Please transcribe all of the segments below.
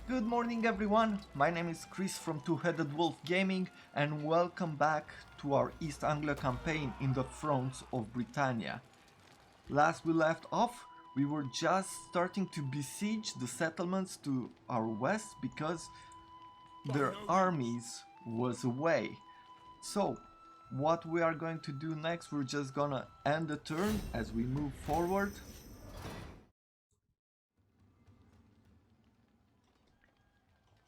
Good morning everyone, my name is Chris from Two-Headed Wolf Gaming and welcome back to our East Engle campaign in the fronts of Britannia. Last we left off, we were just starting to besiege the settlements to our west because their armies was away. So, what we are going to do next, we're just gonna end the turn as we move forward.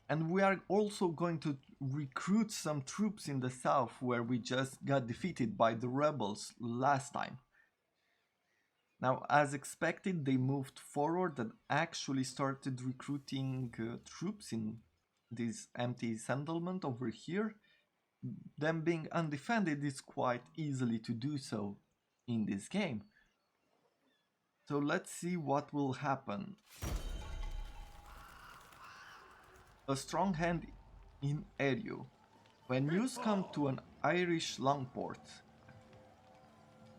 And we are also going to recruit some troops in the south where we just got defeated by the rebels last time. Now, as expected, they moved forward and actually started recruiting troops in this empty settlement over here. Them being undefended is quite easily to do so in this game. So let's see what will happen. A strong hand in area. When news come to an Irish longport.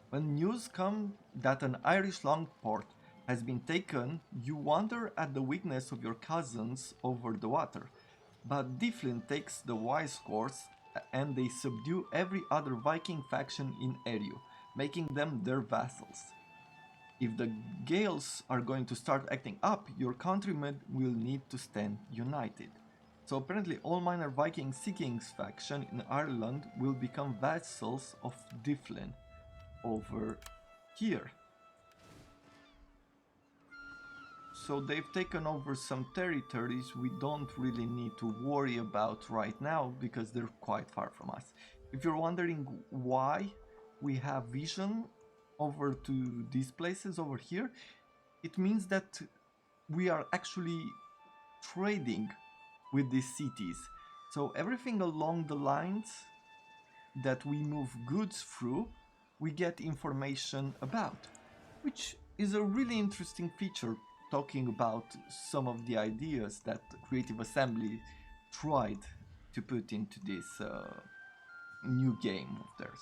When news come that an Irish longport has been taken, you wonder at the weakness of your cousins over the water. But Difflin takes the wise course and they subdue every other Viking faction in area, making them their vassals. If the Gaels are going to start acting up, your countrymen will need to stand united. So apparently all minor Viking Sea Kings faction in Ireland will become vassals of Difflin over here. So they've taken over some territories we don't really need to worry about right now because they're quite far from us. If you're wondering why we have vision over to these places over here, it means that we are actually trading with these cities. So everything along the lines that we move goods through, we get information about, which is a really interesting feature talking about some of the ideas that Creative Assembly tried to put into this new game of theirs.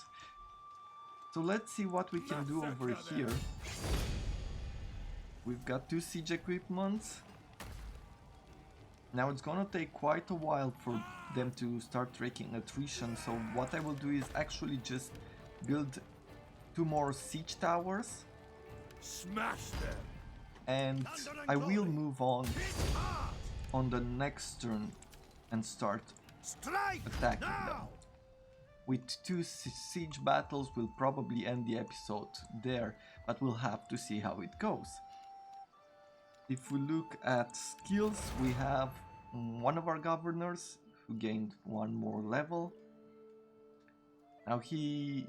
So let's see what we can do over here. We've got 2 siege equipments. Now it's gonna take quite a while for them to start taking attrition, so what I will do is actually just build 2 more siege towers. Smash them! And I will move on the next turn and start attacking them. With 2 siege battles, we'll probably end the episode there, but we'll have to see how it goes. If we look at skills, we have one of our governors who gained 1 more level. Now he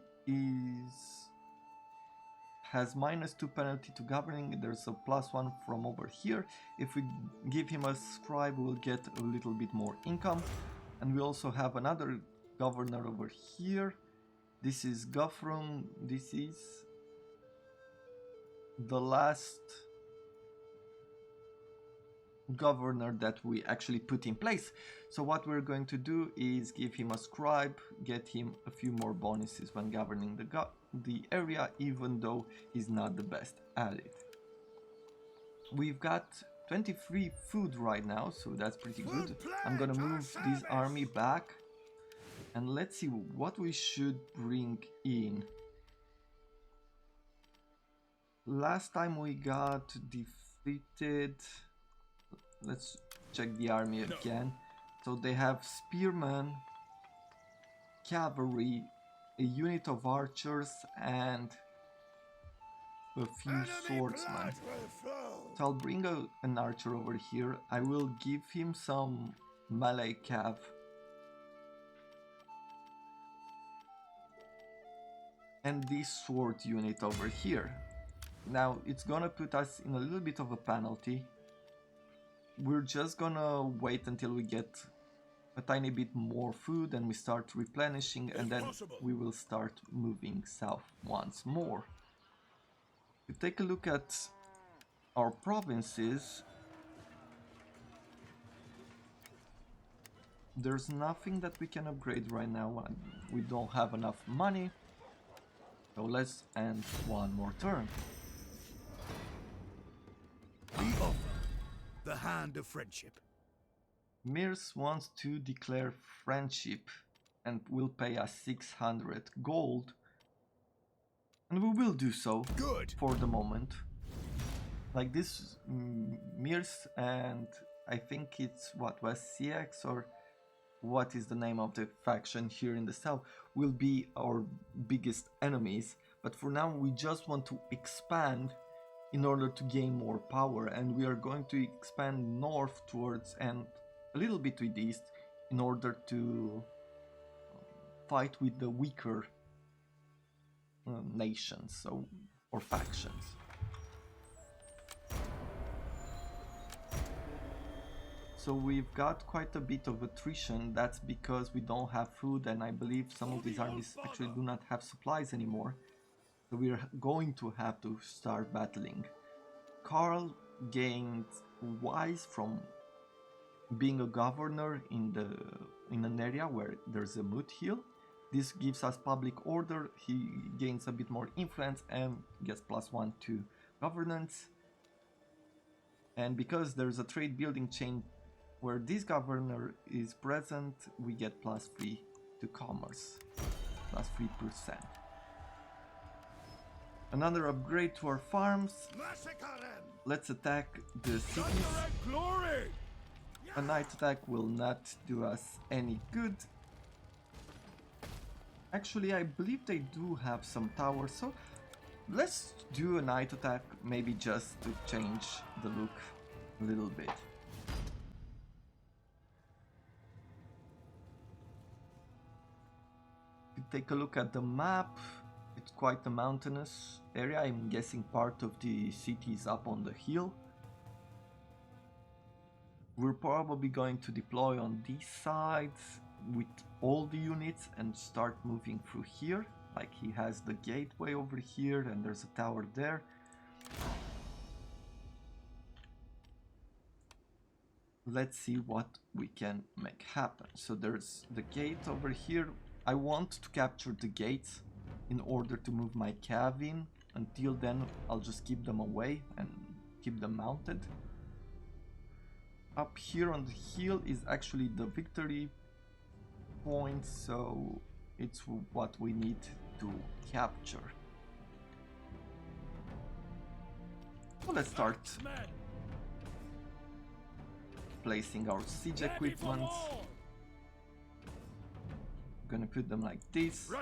has -2 penalty to governing. There's a +1 from over here. If we give him a scribe, we'll get a little bit more income. And we also have another governor over here. This is Guthrum. This is the last governor that we actually put in place. So what we're going to do is give him a scribe, get him a few more bonuses when governing the area, even though he's not the best at it. We've got 23 food right now, so that's pretty good. I'm gonna move this army back and let's see what we should bring in. Last time we got defeated. Let's check the army again. So they have spearmen, cavalry, a unit of archers, and a few swordsmen. So I'll bring an archer over here. I will give him some melee cav. And this sword unit over here. Now it's gonna put us in a little bit of a penalty. We're just gonna wait until we get a tiny bit more food and we start replenishing, and then we will start moving south once more. If you take a look at our provinces, there's nothing that we can upgrade right now. We don't have enough money. So let's end 1 more turn. We offer the hand of friendship. Mirs wants to declare friendship and will pay us 600 gold. And we will do so. Good. For the moment. Like this, Mirs and I think it's what, West CX or what is the name of the faction here in the south, will be our biggest enemies. But for now we just want to expand in order to gain more power, and we are going to expand north towards and a little bit to the east in order to fight with the weaker nations or factions. So we've got quite a bit of attrition. That's because we don't have food, and I believe some of these armies actually do not have supplies anymore. So we're going to have to start battling. Karl gained wise from being a governor in an area where there's a moot hill. This gives us public order. He gains a bit more influence and gets +1 to governance. And because there's a trade building chain where this governor is present, we get +3 to commerce, +3%. Another upgrade to our farms. Let's attack the cities. A night attack will not do us any good. Actually, I believe they do have some towers, so let's do a night attack, maybe just to change the look a little bit. If you take a look at the map, it's quite a mountainous area. I'm guessing part of the city is up on the hill. We're probably going to deploy on these sides with all the units and start moving through here. Like he has the gateway over here and there's a tower there. Let's see what we can make happen. So there's the gate over here. I want to capture the gates in order to move my cav in. Until then, I'll just keep them away and keep them mounted. Up here on the hill is actually the victory point, so it's what we need to capture. So let's start placing our siege equipment. Gonna put them like this.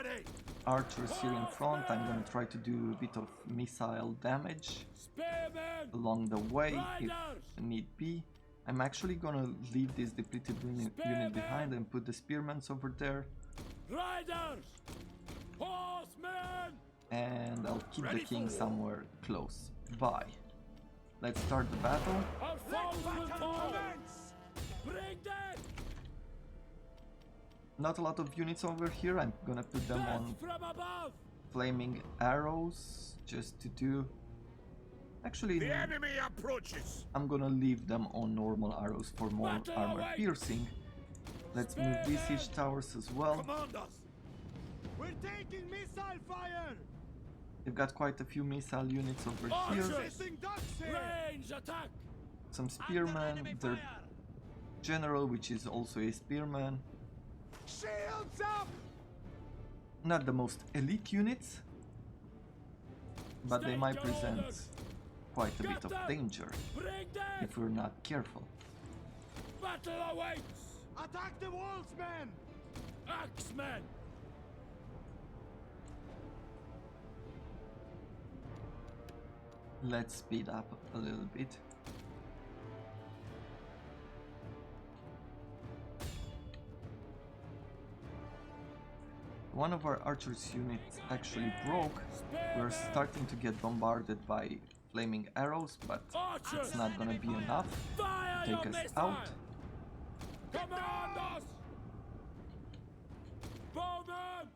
Archers here in front. I'm gonna try to do a bit of missile damage along the way if need be. I'm actually gonna leave this depleted unit behind and put the spearmen over there. And I'll keep the king somewhere close by. Let's start the battle. Not a lot of units over here. I'm gonna put them on flaming arrows just to do. Actually, the enemy approaches. I'm gonna leave them on normal arrows for more armor piercing. Let's move these siege towers as well. We're taking missile fire. They've got quite a few missile units over here. Some spearmen. Their general, which is also a spearman. Shields up. Not the most elite units, but they might present quite a bit of danger if we're not careful. Battle awaits. Attack the walls, men. Axemen. Let's speed up a little bit. One of our archers units actually broke. We're starting to get bombarded by flaming arrows, but it's not gonna be enough to take us out. Command us. Bowman.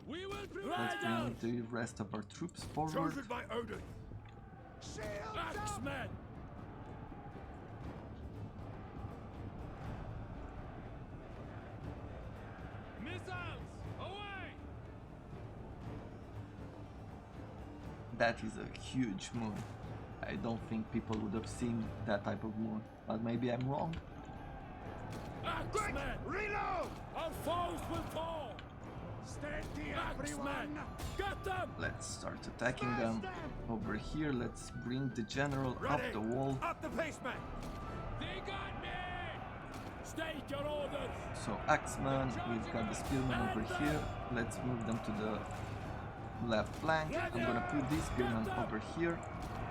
We will Let's bring the rest of our troops forward. chosen by Odin. Shields up. Axemen. Missiles away. That is a huge moon. I don't think people would have seen that type of move, but maybe I'm wrong. Axemen! Reload! Our foes will fall! Steady, Axemen! everyone! Get them! Let's start attacking them over here. Let's bring the general up the wall. Up the basement! They got me! State your orders! So Axeman, we've got the spearmen over here. Let's move them to the left flank. I'm gonna put these spearmen over here.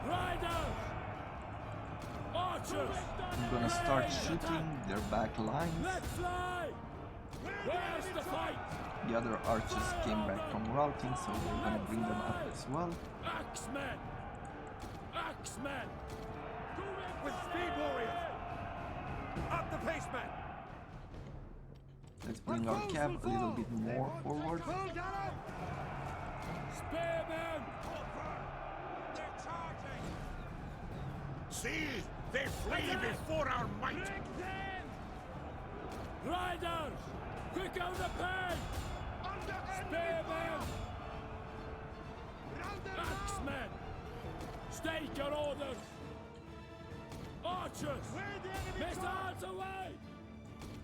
Riders! Archers! I'm gonna start shooting their back lines. Let's fly! Where's the fight? The other archers came back from routing, so we're gonna bring them up as well. Axemen! Axemen! With speed warriors! Up the basement! Let's bring our cab a little bit more forward. Hold up! Spearmen! They're charging! See, they flee before our might. Riders! Quick out the pace! Spearmen! Axemen! State your orders! Archers! Missiles away!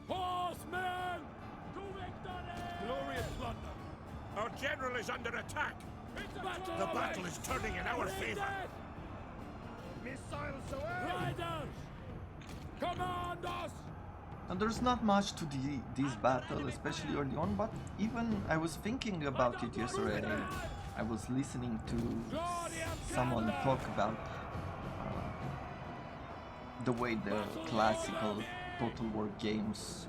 Horsemen! To victory! Glorious plunder. Our general is under attack. Battle The away! battle is turning in our favor. Missiles away! Riders! Command us! And there's not much to this battle, especially early on, but even I was thinking about it yesterday. I was listening to someone talk about the way the classical Total War games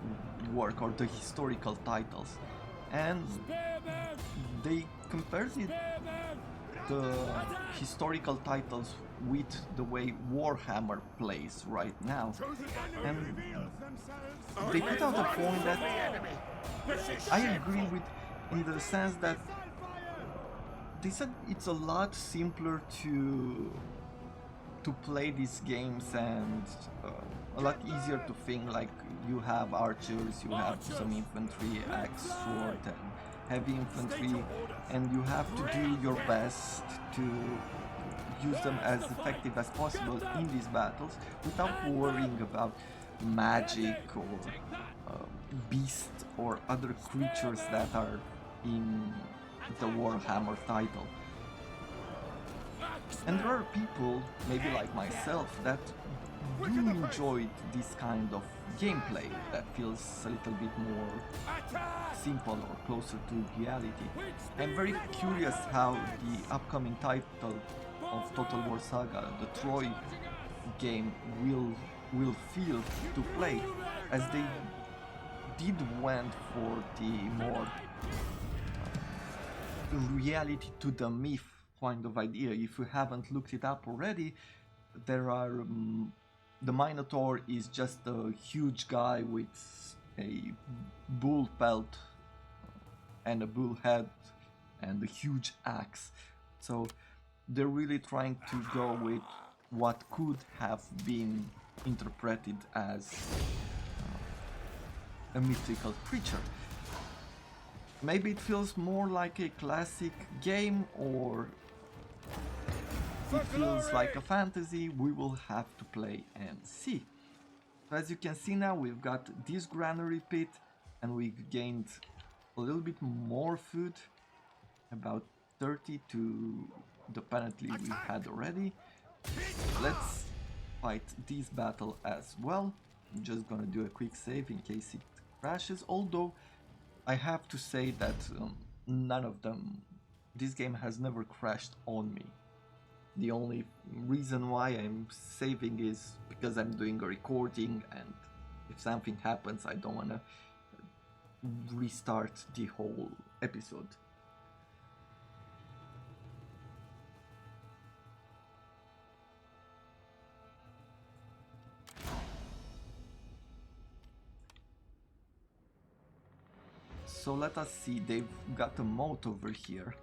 work, or the historical titles, and Spearmen! they compared it, the historical titles, with the way Warhammer plays right now, and they put out a point that I agree with, in the sense that they said it's a lot simpler to play these games, and a lot easier to think. Like, you have archers, you have some infantry, axe, sword, and heavy infantry, and you have to do your best to use them as effective as possible in these battles without worrying about magic or beasts or other creatures that are in the Warhammer title. And there are people, maybe like myself, that do enjoy this kind of gameplay that feels a little bit more simple or closer to reality. I'm very curious how the upcoming title of Total War Saga, the Troy game, will feel to play, as they did went for the more reality to the myth kind of idea. If you haven't looked it up already, there are the Minotaur is just a huge guy with a bull pelt and a bull head and a huge axe. So they're really trying to go with what could have been interpreted as a mythical creature. Maybe it feels more like a classic game, or it feels like a fantasy. We will have to play and see. So as you can see now, we've got this granary pit, and we've gained a little bit more food, about 30 to the penalty we had already. Let's fight this battle as well. I'm just gonna do a quick save in case it crashes, although I have to say that none of them, this game has never crashed on me. The only reason why I'm saving is because I'm doing a recording, and if something happens, I don't wanna restart the whole episode. So let us see, they've got a moat over here,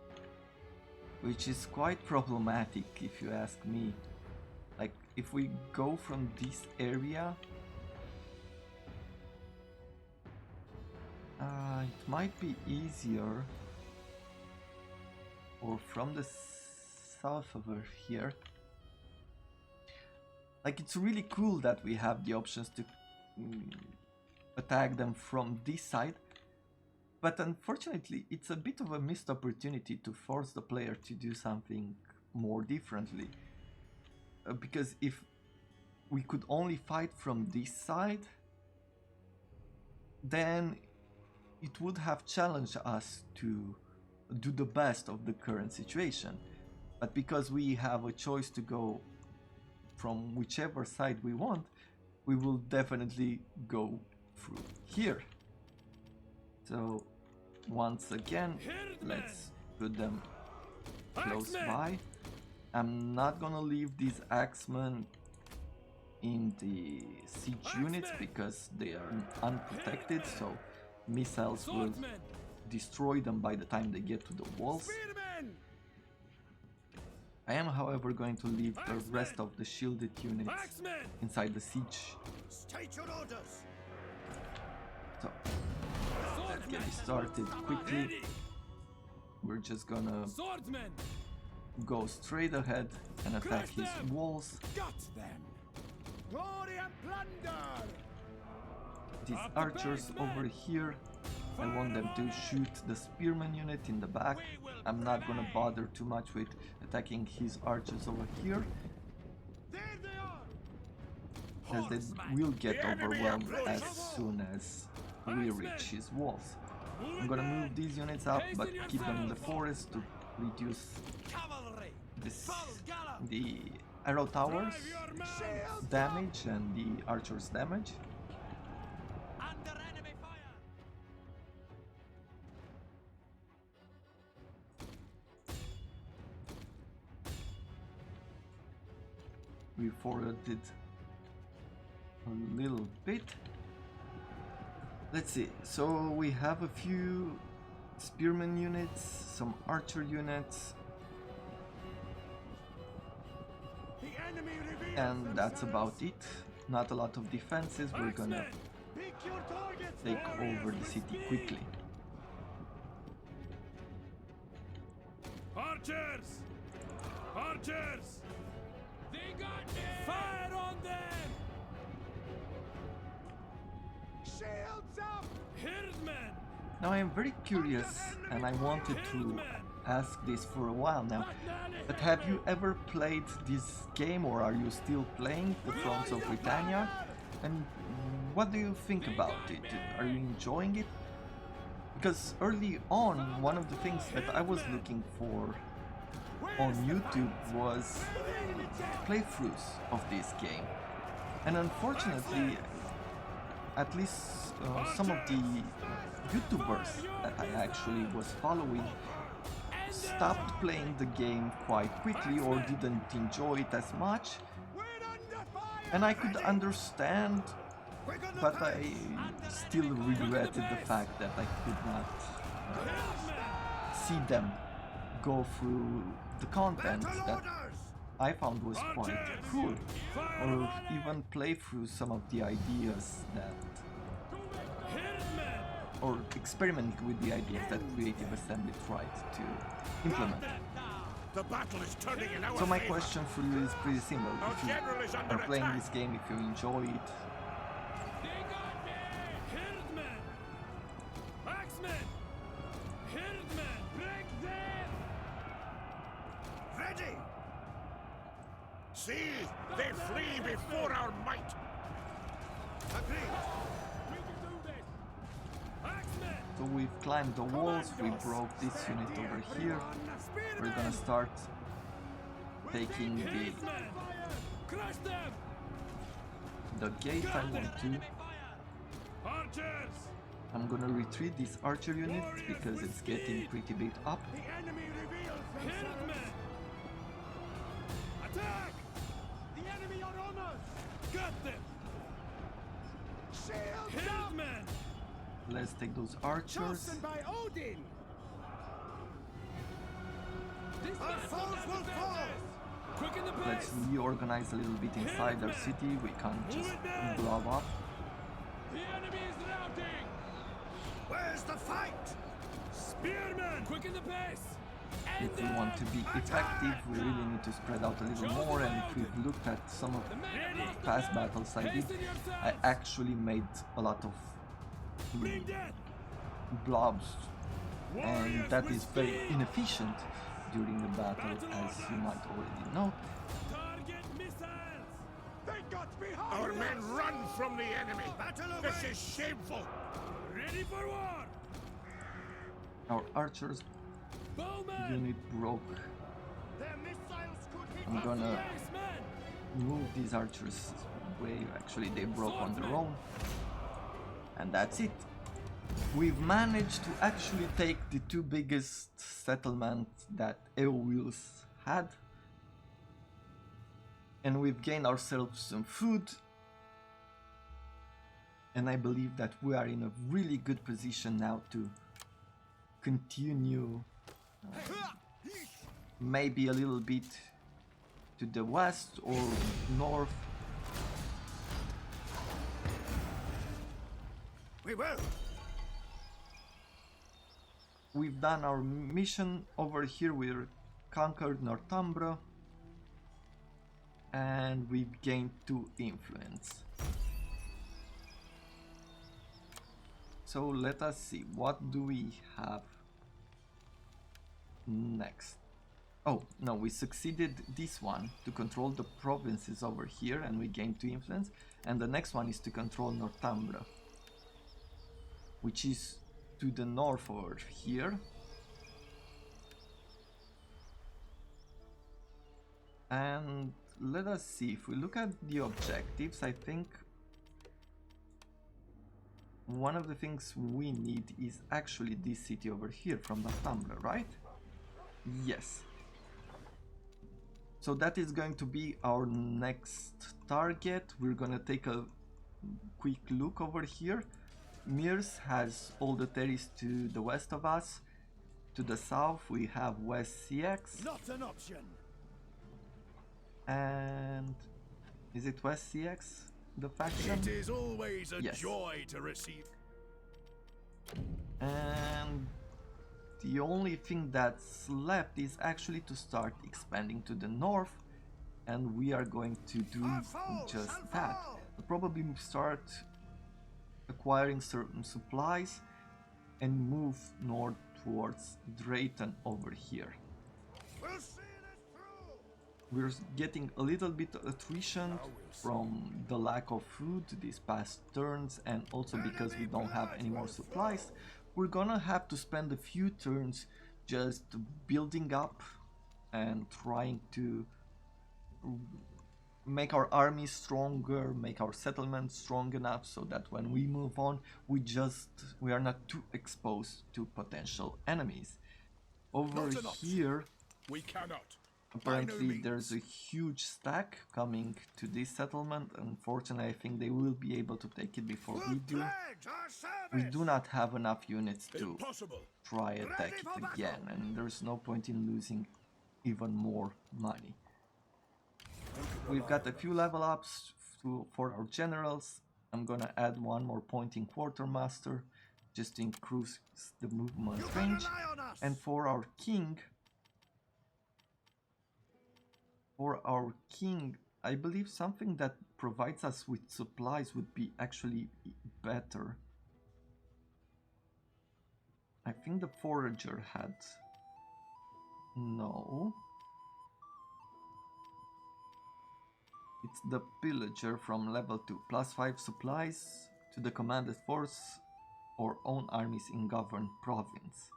which is quite problematic if you ask me. Like, if we go from this area, it might be easier, or from the south over here. Like, it's really cool that we have the options to attack them from this side, but unfortunately it's a bit of a missed opportunity to force the player to do something more differently. Because if we could only fight from this side, then it would have challenged us to do the best of the current situation. But because we have a choice to go from whichever side we want, we will definitely go through here. So once again, let's put them close by. I'm not gonna leave these axemen in the siege units because they are unprotected, so missiles will destroy them by the time they get to the walls. I am, however, going to leave the rest of the shielded units inside the siege. State your orders. So let's get it started quickly. We're just gonna go straight ahead and attack his walls. Got them. Glory and plunder! These archers over here, I want them to shoot the spearman unit in the back. I'm not gonna bother too much with attacking his archers over here, There they are! as they will get overwhelmed as soon as we reach his walls. I'm gonna move these units up, but keep them in the forest to reduce the arrow towers damage and the archers damage. Under enemy fire. We forwarded a little bit. Let's see, so we have a few spearman units, some archer units, The enemy reveals and that's about themselves. it. Not a lot of defenses, we're gonna Pick your targets, take warriors. over the city quickly. Archers! Archers! They got me! Fire on them! Shields up! Herdmen! Now I am very curious, and I wanted to ask this for a while now, but have you ever played this game, or are you still playing the Thrones of Britannia? And what do you think about it? Are you enjoying it? Because early on, one of the things that I was looking for on YouTube was playthroughs of this game. And unfortunately, at least some of the YouTubers that I actually was following stopped playing the game quite quickly or didn't enjoy it as much. We're under fire! And I could understand, but I still regretted the fact that I could not see them go through the content that I found was quite cool, or even play through some of the ideas that, or experimenting with the ideas that Creative Assembly tried to implement. The battle is turning in our So my favor. question for you is pretty simple. Our If you general is under are playing attack. this game, if you enjoy it, They got me! Herdmen! Axemen! Herdmen! Break them! Ready! See, they flee before our might. Agreed. We can do this! Axemen! so we've climbed the walls, we broke this unit over here. We're gonna start taking Herdmen! Crush them! the gate I want to. Archers! I'm gonna retreat this archer unit because it's getting pretty big up. The enemy reveals themselves. Herdmen! Attack! The enemy are on us! Got them! Shields up! Herdmen! Let's take those archers. Chosen by Odin! Our foes will fall! Quicken the Let's pace! reorganize a little bit inside our city. We can't just blow up. The enemy is routing! Where's the fight? Spearmen! Quicken the pace! If we want to be effective, we really need to spread out a little more, and if we've looked at some of the past battles I did, I actually made a lot of blobs, and that is very inefficient during the battle, as you might already know. Target missiles! They got behind Our us! men run from the enemy. This is shameful. Ready for war! Our archers Bowman! unit broke. Their missiles could hit I'm us. gonna Yes, man! move these archers away. Actually, they broke on their own. And that's it. We've managed to actually take the two biggest settlements that Eowils had. And we've gained ourselves some food. And I believe that we are in a really good position now to continue maybe a little bit to the west or north. We will. We've done our mission over here. We've conquered Northumbria and we've gained 2 influence. So let us see, what do we have next? Oh, no, we succeeded this one to control the provinces over here and we gained 2 influence, and the next one is to control Northumbria, which is to the north over here. And let us see, if we look at the objectives, I think one of the things we need is actually this city over here from Northumbria, right? Yes. So that is going to be our next target. We're gonna take a quick look over here. Mirs has all the territories to the west of us. To the south we have West CX. Not an option. And is it West CX, the faction? It is always a Yes. joy to receive. And the only thing that's left is actually to start expanding to the north, and we are going to do just that. We'll probably start acquiring certain supplies and move north towards Drayton over here. We'll see this through. We're getting a little bit of attrition from the lack of food these past turns, and also because we don't have any more supplies. We're gonna have to spend a few turns just building up and trying to make our army stronger, make our settlements strong enough so that when we move on, we are not too exposed to potential enemies. Over Not an option. here, We cannot. apparently means. there's a huge stack coming to this settlement. Unfortunately, I think they will be able to take it before we We'll do. pledge our service. We do not have enough units to Impossible. try attack Ready it for battle. again, and there's no point in losing even more money. We've got a few level ups for our generals. I'm gonna add one more point in quartermaster just to increase the movement You can range. rely on us. And for our king, I believe something that provides us with supplies would be actually better. I think the forager had... No. It's the pillager from level 2. +5 supplies to the commanded force or own armies in governed province.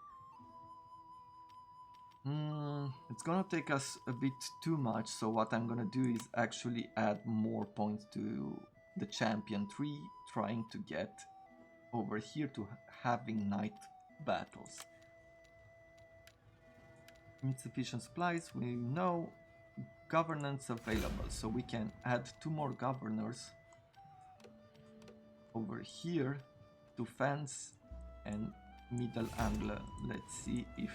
It's gonna take us a bit too much, so what I'm gonna do is actually add more points to the champion tree, trying to get over here to having night battles. Insufficient supplies, we know. Governance available, so we can add 2 more governors over here to Fence and Middle Angle. Let's see if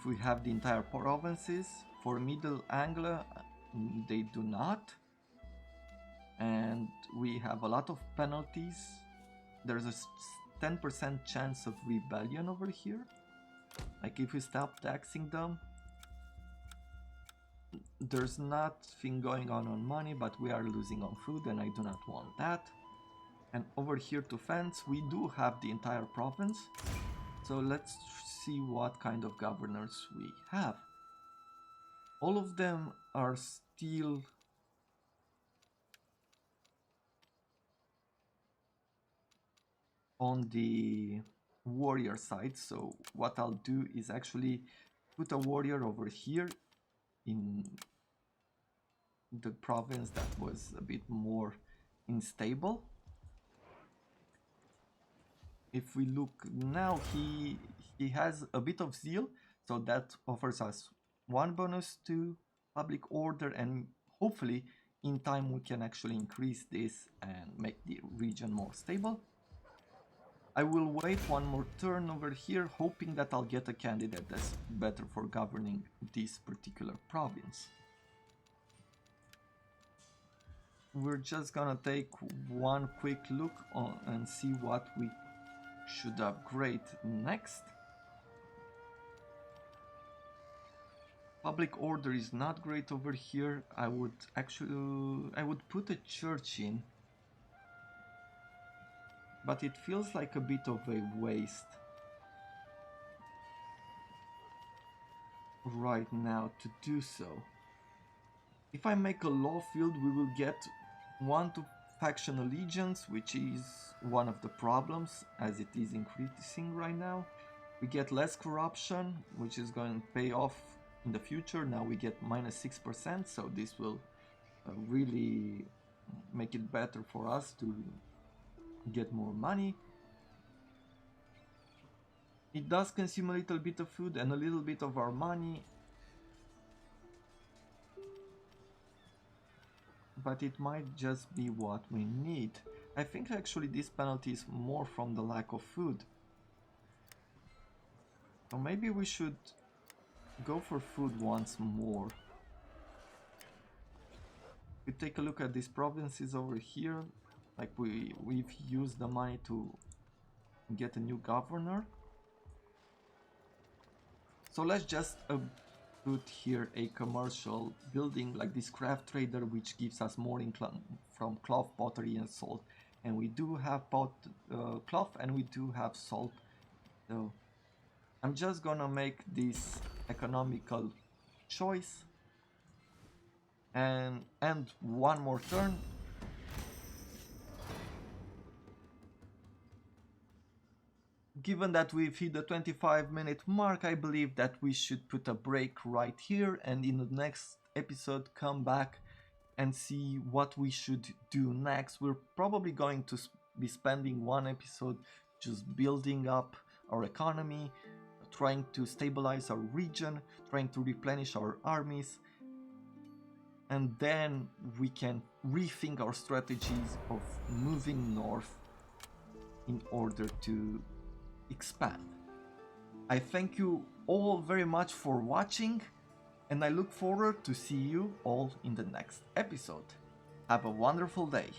we have the entire provinces. For Middle Angle, they do not, and we have a lot of penalties. There's a 10% chance of rebellion over here. Like if we stop taxing them, there's nothing going on money, but we are losing on food, and I do not want that. And over here to fence, we do have the entire province. So let's see what kind of governors we have. All of them are still on the warrior side. So what I'll do is actually put a warrior over here in the province that was a bit more unstable. If we look now, he has a bit of zeal, so that offers us 1 bonus to public order, and hopefully in time we can actually increase this and make the region more stable. I will wait one more turn over here, hoping that I'll get a candidate that's better for governing this particular province. We're just gonna take one quick look on and see what we should upgrade next. Public order is not great over here. I would put a church in, but it feels like a bit of a waste right now to do so. If I make a law field, we will get 1 to faction allegiance, which is one of the problems as it is increasing right now. We get less corruption, which is going to pay off in the future. Now we get minus 6%, so this will really make it better for us to get more money. It does consume a little bit of food and a little bit of our money, but it might just be what we need. I think actually this penalty is more from the lack of food. So maybe we should go for food once more. We take a look at these provinces over here. Like we've used the money to get a new governor. So let's just put here a commercial building like this craft trader, which gives us more income from cloth, pottery and salt. And we do have cloth and we do have salt. So I'm just gonna make this economical choice and end one more turn. Given that we've hit the 25-minute mark, I believe that we should put a break right here and in the next episode come back and see what we should do next. We're probably going to be spending one episode just building up our economy, trying to stabilize our region, trying to replenish our armies, and then we can rethink our strategies of moving north in order to expand. I thank you all very much for watching, and I look forward to see you all in the next episode. Have a wonderful day.